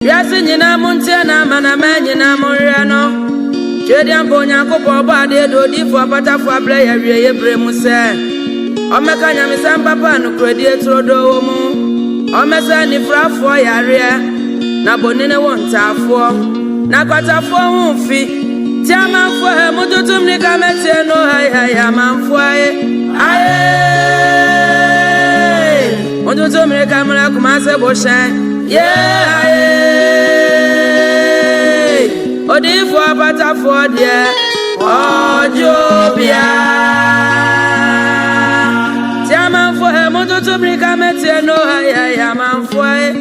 Yasi nyina muntia na mana nyina monhwe no. Twedi ampo nyankopɔ bɔ ade do difo apatafo abrɛ ya wie ye bre mu sɛ. Ɔmɛka nyamesam papa no kredi etrodo wo mu. Ɔmɛsɛ nifrafo yare na bonene wontafo. Na kwatafo hu fi. Ti amanfo he mututum ni kamete no hay amanfo aye. Mututum ni kamera kuma se bo shan. Yeah, Odi for bata for dear, Jobia. Tiaman for him, Moto to bring a mete, no, I am on fire.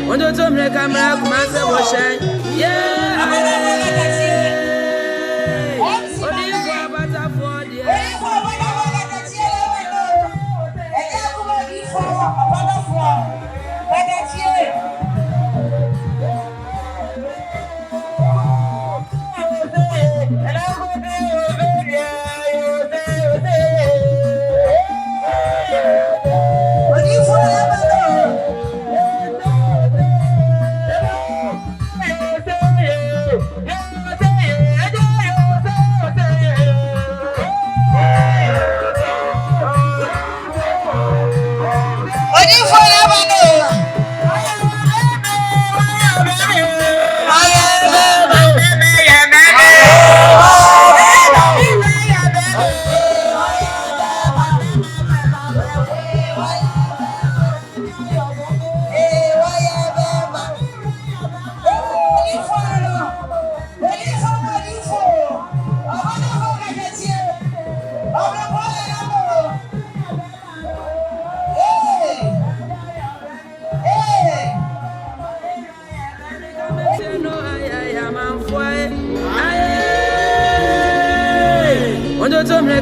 Moto to bring a camera, Master Ocean. Yeah, Odi for bata for dear.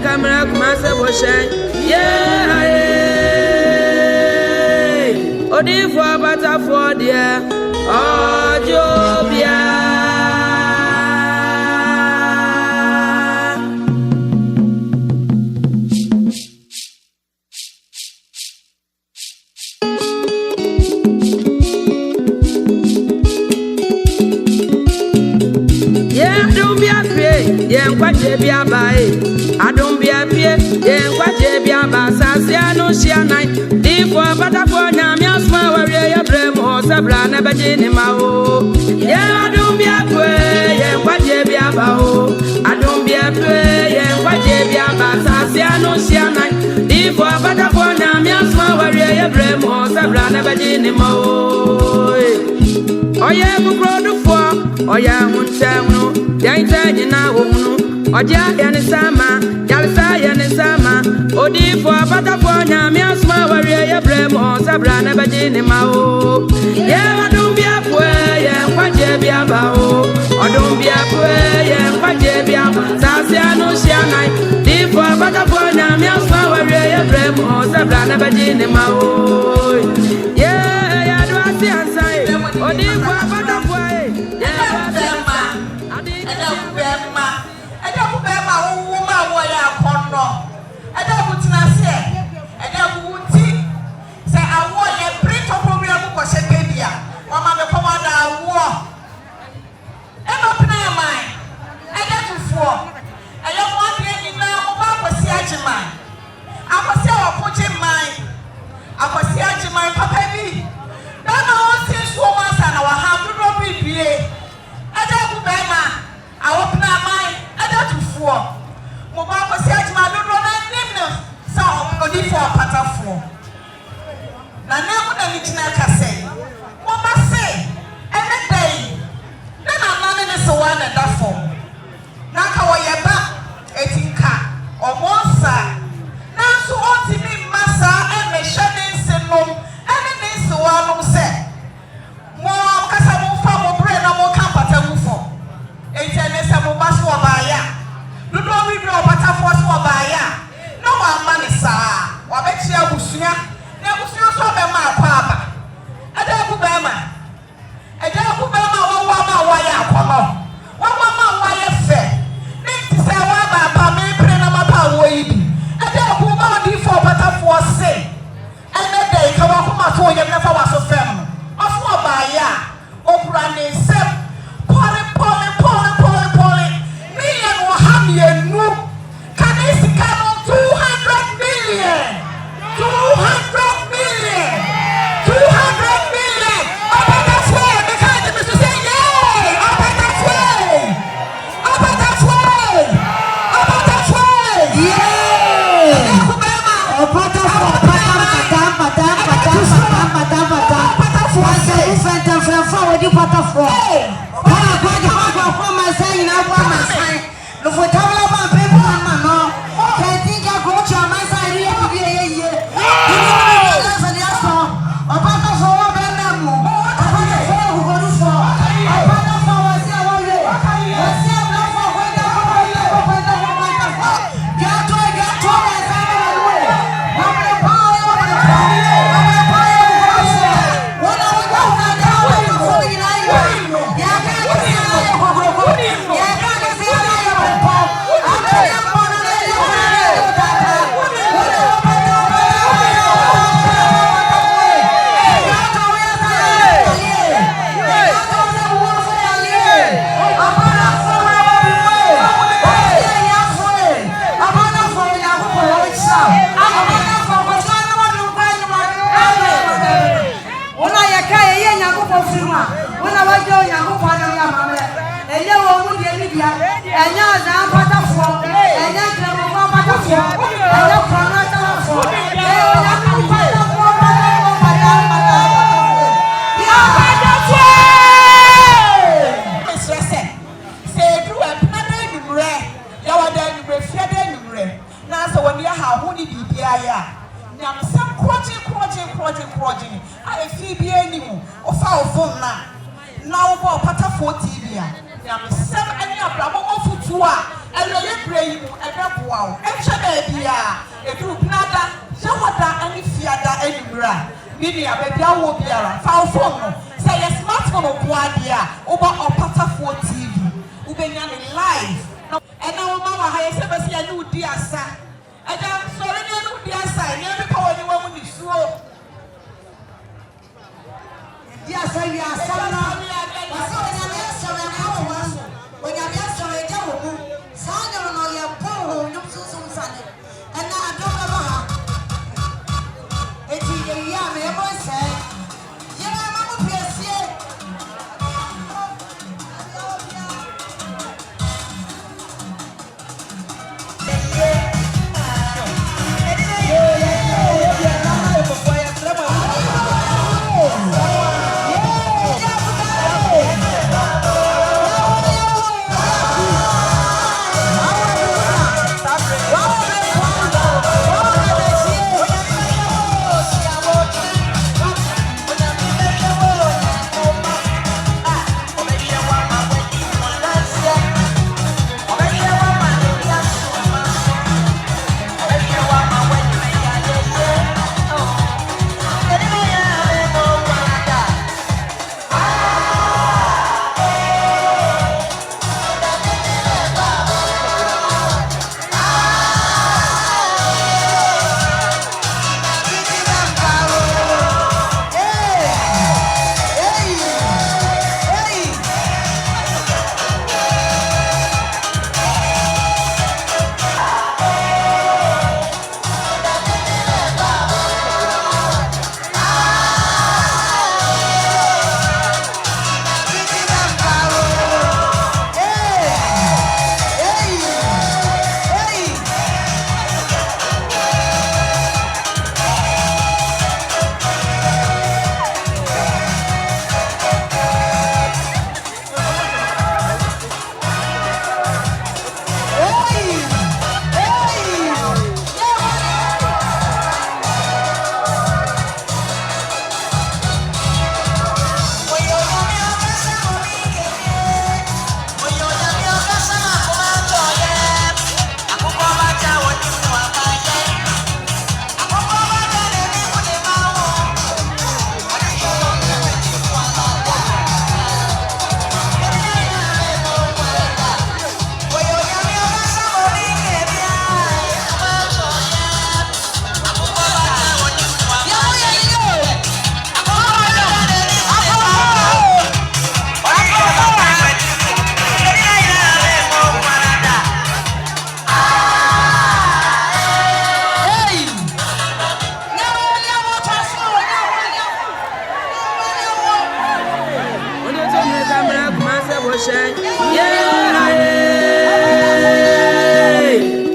Camera, Master Ocean. Yeah, Odi for bata for dear, Jobia. Yeah, don't be afraid. Yeah, what you be about. I don't be a peer, then what you be about Sassiano Shianai. Therefore, but I for Namia small warrior, Brem or Sabra, never Jinimao. Yeah, I don't be a play, and what you be about. I don't be a play, and what you be about Sassiano Shianai. Therefore, but I for Namia small warrior, Brem or Sabra, never Jinimao. Oh, yeah, who brought the four, oh, yeah, won't tell no, Yain now. Oja yani sama, yalisa yani sama. Odi for bata for nyamia sma warrior ya bremo sabra na bajini mao. Yeah, don't be a way, and what je be about. Or don't be a way, and what je be about. Sassiano Shianai. Di for bata for nyamia sma warrior ya bremo sabra na bajini mao. Yeah, do I see answer? Odi for bata for I was papa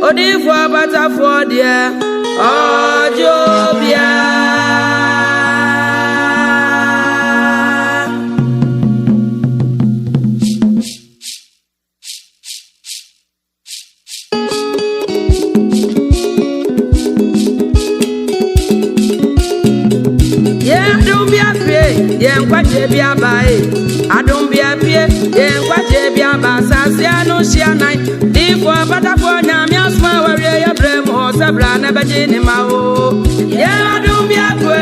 Odi for bata for dear Ojobia yen kwaje bi abae adom bi apie yen kwaje bi aba sasia no hia nan difo badafo nyame asma wawie ya bremo sabra na beje ni mawo yen adom bi apie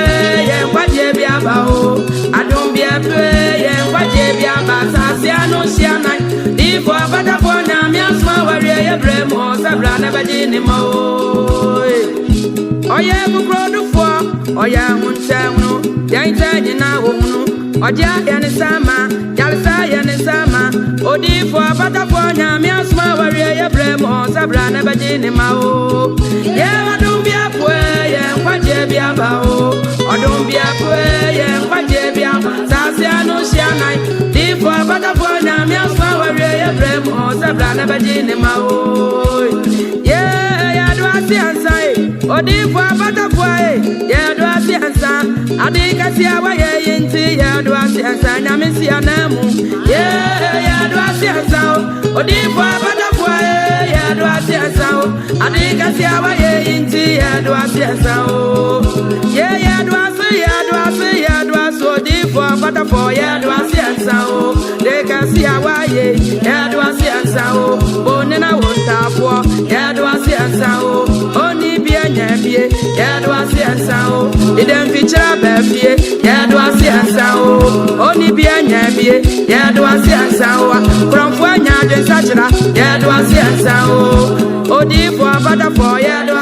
yen kwaje bi aba o adom bi apie yen kwaje bi aba sasia no hia nan difo badafo nyame asma wawie ya bremo sabra na beje ni mawo oye bukrodufo oye hunchenu yaitanye na wonu oja yani sama yalsa yani sama odifo batafo nyame asma warie ye bremo sabra na bajini mawo ye odum bia pwe ye kwaje bia bawo odum bia pwe ye kwaje bia sase anu shianai difo batafo nyame asma warie ye bremo sabra na bajini mawo ye ya do asiansai odifo batafo ye do asiansa adika sia wa ye yinti ye do asiansa nyame sia namu ye do asiansa odifo batafo ye do asiansa adika sia wa ye yinti ye do asiansa ye do aso odifo batafo ye do asiansa deka sia wa ye do asiansa bonena wontafo ye do asiansa oni nyabie ya do asiansa idem fichira bafie ya do asiansa oni bia nyabie ya do asiansa kromfo anya de sachira ya do asiansa odifo badafo ya do